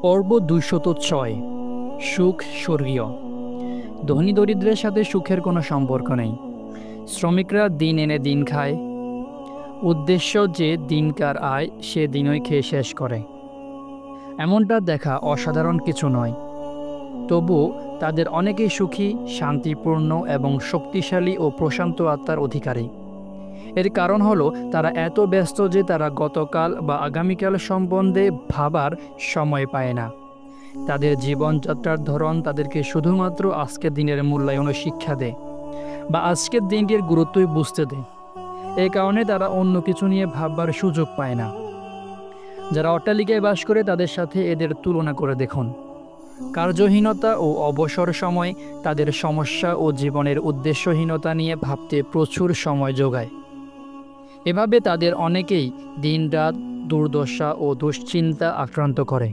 পর্ব ২০৬। সুখ স্বর্গীয়। ধনী দরিদ্রের সাথে সুখের কোনো সম্পর্ক নেই। শ্রমিকরা দিন এনে দিন খায়, উদ্দেশ্য যে দিনকার আয় সে দিনই খেয়ে শেষ করে। এমনটা দেখা অসাধারণ কিছু নয়, তবু তাদের অনেকেই সুখী, শান্তিপূর্ণ এবং শক্তিশালী ও প্রশান্ত আত্মার অধিকারী। এর কারণ হলো তারা এত ব্যস্ত যে তারা গতকাল বা আগামীকাল সম্বন্ধে ভাবার সময় পায় না। তাদের জীবনযাত্রার ধরন তাদেরকে শুধুমাত্র আজকের দিনের মূল্যায়নের শিক্ষা দেয় বা আজকের দিনটির গুরুত্বই বুঝতে দেয়। এই কারণে তারা অন্য কিছু নিয়ে ভাববার সুযোগ পায় না। যারা অট্টালিকায় বাস করে তাদের সাথে এদের তুলনা করে দেখুন। কার্যহীনতা ও অবসর সময় তাদের সমস্যা ও জীবনের উদ্দেশ্যহীনতা নিয়ে ভাবতে প্রচুর সময় যোগায়। এভাবে তাদের অনেকেই দিনরাত দুর্দশা ও দুশ্চিন্তা আক্রান্ত করে।